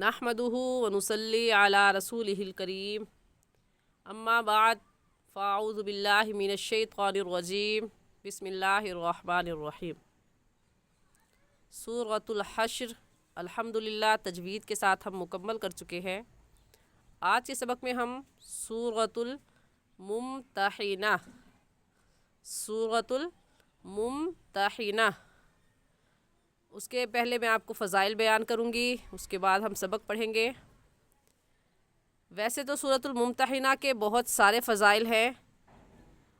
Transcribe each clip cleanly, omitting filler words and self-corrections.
نحمدہ ونصلی علی رسولہ الکریم اما بعد فاعوذ باللہ من الشیطان الرجیم بسم اللہ الرحمن الرحیم۔ سورۃ الحشر الحمدللہ تجوید کے ساتھ ہم مکمل کر چکے ہیں۔ آج کے سبق میں ہم سورۃ الممتحنہ اس کے پہلے میں آپ کو فضائل بیان کروں گی، اس کے بعد ہم سبق پڑھیں گے۔ ویسے تو سورۃ الممتحنہ کے بہت سارے فضائل ہیں،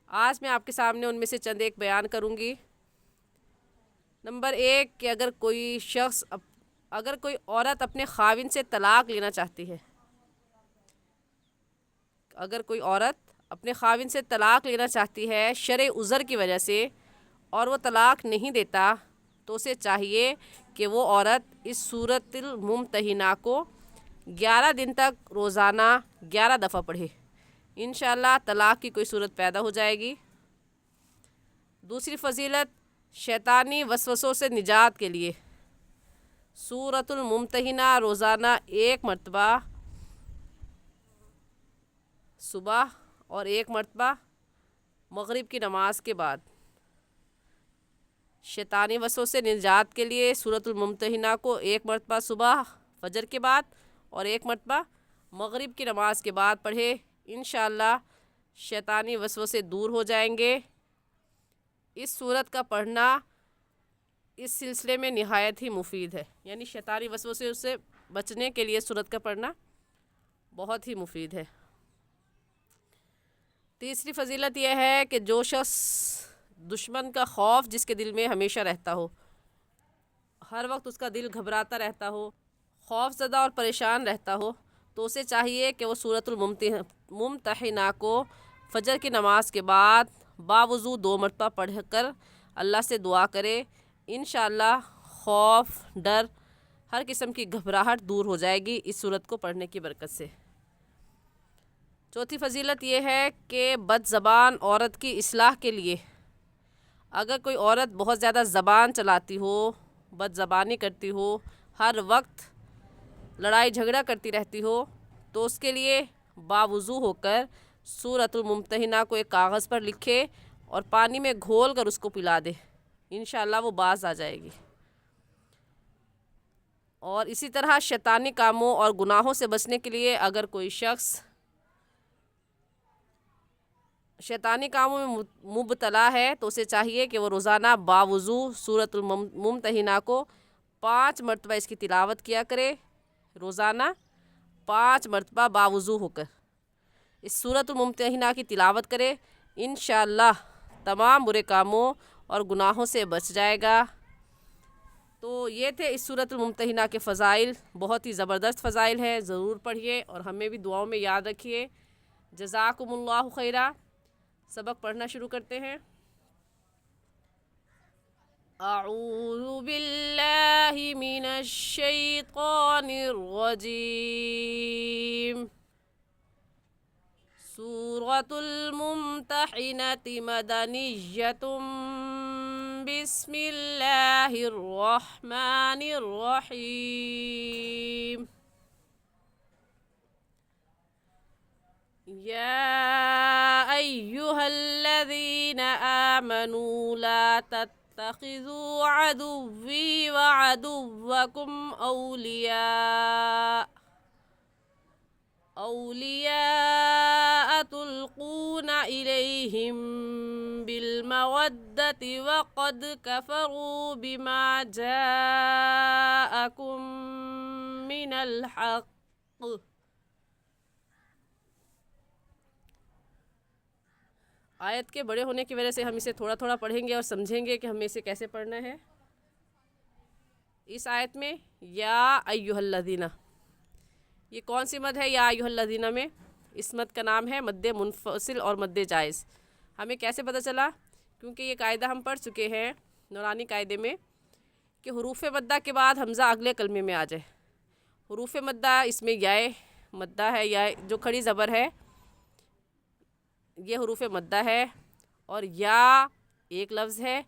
آج میں آپ کے سامنے ان میں سے چند ایک بیان کروں گی۔ نمبر 1 کہ اگر کوئی عورت اپنے خاوند سے طلاق لینا چاہتی ہے، اگر کوئی عورت اپنے خاوند سے طلاق لینا چاہتی ہے شرعی عذر کی وجہ سے اور وہ طلاق نہیں دیتا، تو اسے چاہیے کہ وہ عورت اس سورۃ الممتحنہ کو 11 دن تک روزانہ 11 دفعہ پڑھے، انشاءاللہ طلاق کی کوئی صورت پیدا ہو جائے گی۔ دوسری فضیلت شیطانی وسوسوں سے نجات کے لیے سورۃ الممتحنہ روزانہ 1 مرتبہ صبح اور 1 مرتبہ مغرب کی نماز کے بعد، شیطانی وسوسوں سے نجات کے لیے سورۃ الممتحنہ کو 1 مرتبہ صبح فجر کے بعد اور 1 مرتبہ مغرب کی نماز کے بعد پڑھے، انشاءاللہ شیطانی وسوسے دور ہو جائیں گے۔ اس سورت کا پڑھنا اس سلسلے میں نہایت ہی مفید ہے، یعنی شیطانی وسوسے سے بچنے کے لیے سورت کا پڑھنا بہت ہی مفید ہے۔ تیسری فضیلت یہ ہے کہ جو شخص دشمن کا خوف جس کے دل میں ہمیشہ رہتا ہو، ہر وقت اس کا دل گھبراتا رہتا ہو، خوف زدہ اور پریشان رہتا ہو، تو اسے چاہیے کہ وہ سورۃ الممتحنہ کو فجر کی نماز کے بعد باوضو 2 مرتبہ پڑھ کر اللہ سے دعا کرے، انشاءاللہ خوف، ڈر، ہر قسم کی گھبراہٹ دور ہو جائے گی اس سورت کو پڑھنے کی برکت سے۔ چوتھی فضیلت یہ ہے کہ بد زبان عورت کی اصلاح کے لیے اگر کوئی عورت بہت زیادہ زبان چلاتی ہو، بد زبانی کرتی ہو، ہر وقت لڑائی جھگڑا کرتی رہتی ہو، تو اس کے لیے باوضو ہو کر سورۃ الممتحنہ کو ایک کاغذ پر لکھے اور پانی میں گھول کر اس کو پلا دے، انشاءاللہ وہ باز آ جائے گی۔ اور اسی طرح شیطانی کاموں اور گناہوں سے بچنے کے لیے اگر کوئی شخص شیطانی کاموں میں مبتلا ہے تو اسے چاہیے کہ وہ روزانہ باوضو سورۃ الممتحنہ کو 5 مرتبہ اس کی تلاوت کیا کرے، روزانہ 5 مرتبہ باوضو ہو کر اس سورۃ الممتحنہ کی تلاوت کرے، انشاءاللہ تمام برے کاموں اور گناہوں سے بچ جائے گا۔ تو یہ تھے اس سورۃ الممتحنہ کے فضائل، بہت ہی زبردست فضائل ہیں، ضرور پڑھیے اور ہمیں بھی دعاؤں میں یاد رکھیے۔ جزاکم اللہ خیرہ۔ سبق پڑھنا شروع کرتے ہیں۔ اعوذ باللہ من الشیطان الرجیم۔ سورۃ الممتحنۃ مدنیۃ بسم اللہ الرحمن الرحیم۔ یا ایہا الذین آمنوا لا تتخذوا عدوی وعدوکم اولیاء تلقون الیہم بالمودۃ وقد کفروا بما جاءکم من الحق۔ آیت کے بڑے ہونے کی وجہ سے ہم اسے تھوڑا تھوڑا پڑھیں گے اور سمجھیں گے کہ ہمیں اسے کیسے پڑھنا ہے۔ اس آیت میں یا ایھا الذین، یہ کون سی مد ہے؟ یا ایھا الذین میں اس مد کا نام ہے مد منفصل اور مد جائز۔ ہمیں کیسے پتہ چلا؟ کیونکہ یہ قاعدہ ہم پڑھ چکے ہیں نورانی قاعدے میں کہ حروف مدہ کے بعد حمزہ اگلے کلمے میں آ جائے۔ حروف مدہ اس میں یائے مدہ ہے، یا جو کھڑی زبر ہے یہ حروف مدہ ہے، اور یا ایک لفظ ہے،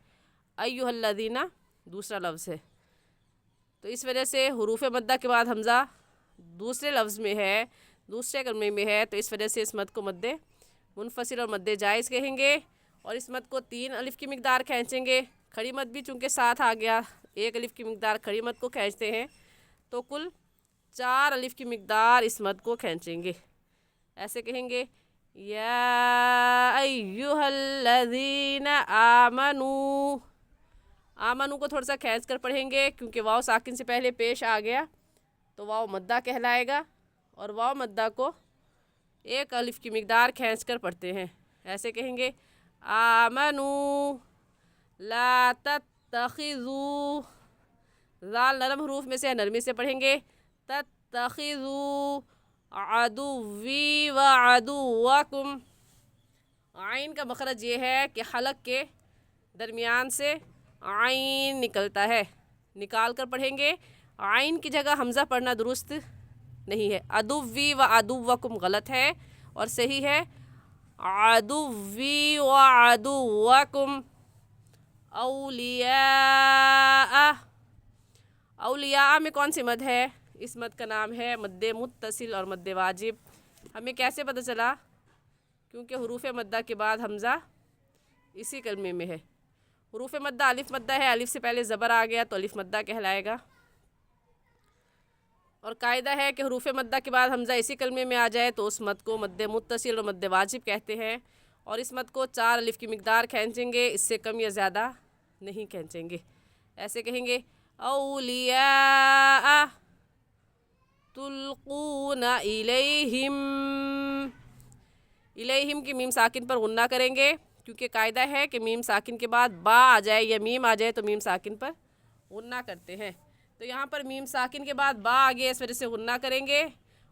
ایھا الذین دوسرا لفظ ہے، تو اس وجہ سے حروف مدہ کے بعد حمزہ दूसरे लफ्ज़ में है, दूसरे कलमे में है, तो इस वजह से इस मद को मद्दे मुनफसिल और मद्दे जायज़ कहेंगे। और इस मद को 3 अलिफ की मिक़दार खींचेंगे। खड़ी मद भी चूँकि साथ आ गया, 1 अलिफ की मिक़दार खड़ी मद को खींचते हैं, तो कुल 4 अलिफ की मिक़दार इस मद को खींचेंगे। ऐसे कहेंगे या अय्युहल्लज़ीना आमनू। आमनू को थोड़ा सा खींच कर पढ़ेंगे क्योंकि वाव साकिन से पहले पेश आ गया, तो वाव मद्दा कहलाएगा। और वाव मद्दा को 1 अलिफ की मिक़दार खींच कर पढ़ते हैं। ऐसे कहेंगे आमनू ला तत्तखिज़ू। ज़ाल नरम हरूफ में से नरमी से पढ़ेंगे तत्तखिज़ू अदुव्वी व अदुव्वकुम। आइन का मखरज ये है कि हलक के दरमियान से आइन निकलता है, निकाल कर पढ़ेंगे। आइन की जगह हमज़ा पढ़ना दुरुस्त नहीं है। अदुव्वी व अदुव्वकुम गलत है और सही है अदुव्वी व अदुव्वकुम। औलिया, औलिया में कौन सी मद है? इस मद का नाम है मद्दे मुत्तसिल और मद्दे वाजिब। हमें कैसे पता चला? क्योंकि हुरूफ मद्दा के बाद हमज़ा इसी कलमे में है। हुरूफ मद्दा अलिफ मद्दा है, अलिफ से पहले ज़बर आ गया तो अलिफ मद्दा कहलाएगा। और कायदा है कि हुरूफ मद्दा के बाद हमज़ा इसी कलमे में आ जाए तो उस मद को मद्दे मुत्तसिल और मद्दे वाजिब कहते हैं। और इस मद को 4 अलिफ की मिक़दार खींचेंगे, इससे कम या ज़्यादा नहीं खींचेंगे। ऐसे कहेंगे औलिया तुल्क़ूना इलैहिम। इलैहिम की मीम साकिन पर गुन्ना करेंगे क्योंकि कायदा है कि मीम साकिन के बाद बा आ जाए या मीम आ जाए तो मीम साकिन पर गुन्ना करते हैं। तो यहाँ पर मीम साकिन के बाद बा आ गया, इस वजह से गुन्ना करेंगे।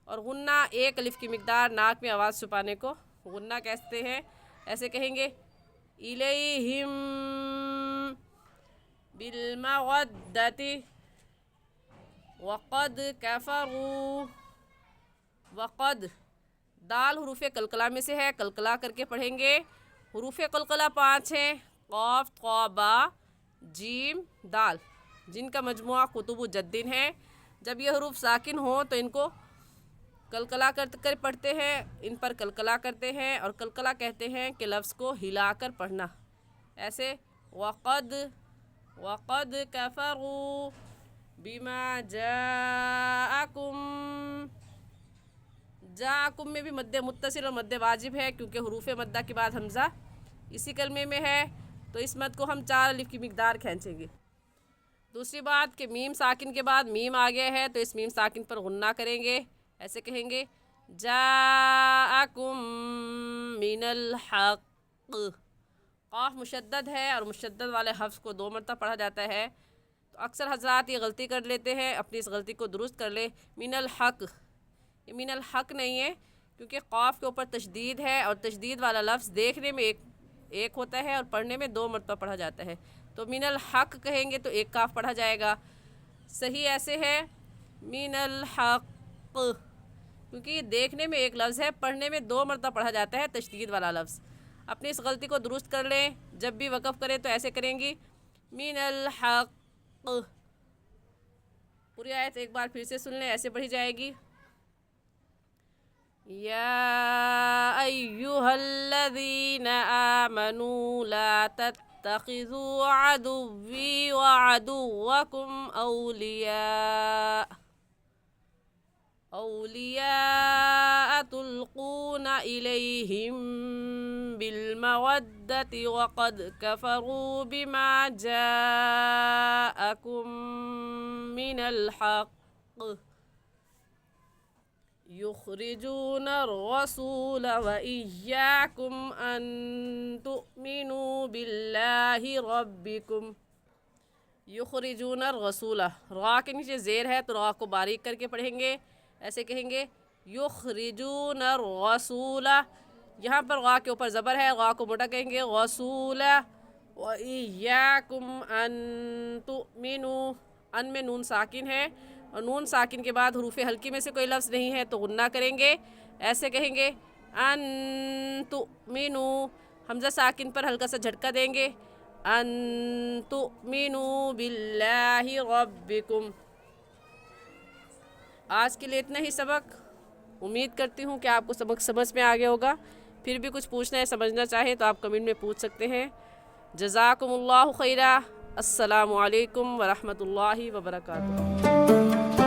और गुन्ना 1 अलिफ की मिक़दार, नाक में आवाज़ छुपाने को गुन्ना कहते हैं। ऐसे कहेंगे इलैहिम बिलमवद्दति वक़द कफ़रू। वक़द दाल हुरूफ कलकला में से है, कलकला करके पढ़ेंगे। हुरूफ कलकला 5 हैं, क़ाफ़ क़ा बा जीम दाल, जिनका मजमुआ कुतुब जद्दीन है। जब ये हरूफ साकिन हो तो इनको कलकला कर पढ़ते हैं, इन पर कलकला करते हैं। और कलकला कहते हैं कि लफ्ज़ को हिलाकर पढ़ना। ऐसे वक़द वक़द कफ़रू बिमा जाअकुम। जाअकुम में भी मद्दे मुत्तसिल और मद्दे वाजिब है क्योंकि हुरूफ मद्दा के बाद हमज़ा इसी कलमे में है, तो इस मद को हम 4 अलिफ की मिक़दार खींचेंगे। दूसरी बात कि मीम साकिन के बाद मीम आ गया है तो इस मीम साकिन पर गुन्ना करेंगे। ऐसे कहेंगे जाअकुम मिनल हक़। क़ाफ़ मुशद्दद है और मुशद्दद वाले हफ्ज़ को 2 मरतबा पढ़ा जाता है, तो अक्सर हज़रात ये गलती कर लेते हैं। अपनी इस गलती को दुरुस्त कर ले। मिनल हक़, ये मिनल हक़ नहीं है क्योंकि क़ाफ़ के ऊपर तशदीद है और तशदीद वाला लफ्ज़ देखने में एक होता है और पढ़ने में 2 मरतबा पढ़ा जाता है। तो मिनल हक़ कहेंगे तो 1 काफ पढ़ा जाएगा। सही ऐसे है मिनल हक़, क्योंकि ये देखने में एक लफ्ज़ है, पढ़ने में 2 मरतबा पढ़ा जाता है तशदीद वाला लफ्ज़। अपनी इस गलती को दुरुस्त कर लें। जब भी वक़फ़ करें तो ऐसे करेंगी मिनल हक़। पूरी आयत एक बार फिर से सुन लें, ऐसे पढ़ी जाएगी या अय्युहल्लज़ीना आमनू ला तत्तखिज़ू अदुव्वी व अदुव्वकुम औलिया तुल्क़ूना इलैहिम बिलमवद्दति वक़द कफ़रू बिमा जाअकुम मिनल हक़ युख़रिजून रसूल व इय्याकुम अन तुमिनू बिल्लाहि रब्बिकुम। युख़रिजून रसूल, रा के नीचे ज़ेर है तो रा को बारीक करके पढ़ेंगे। ऐसे कहेंगे युख़रिजून रसूल। यहाँ पर रा के ऊपर ज़बर है, रा को मोटा कहेंगे रसूल। व इय्याकुम अन तुमिनू, अन में नून साकिन है और नून साकिन के बाद हरूफ हल्की में से कोई लफ्ज़ नहीं है तो गुन्ना करेंगे। ऐसे कहेंगे अन तुमिनू, हमज़ा साकिन पर हल्का सा झटका देंगे। अन तुमिनू बिल्लाहि रब्बिकुम। آج کے لیے اتنا ہی سبق. امید کرتی ہوں کہ آپ کو سبق سمجھ میں آ گیا ہوگا. پھر بھی کچھ پوچھنا ہے سمجھنا چاہیں تو آپ کمنٹ میں پوچھ سکتے ہیں. جزاکم اللہ خیرہ. السلام علیکم ورحمۃ اللہ وبرکاتہ.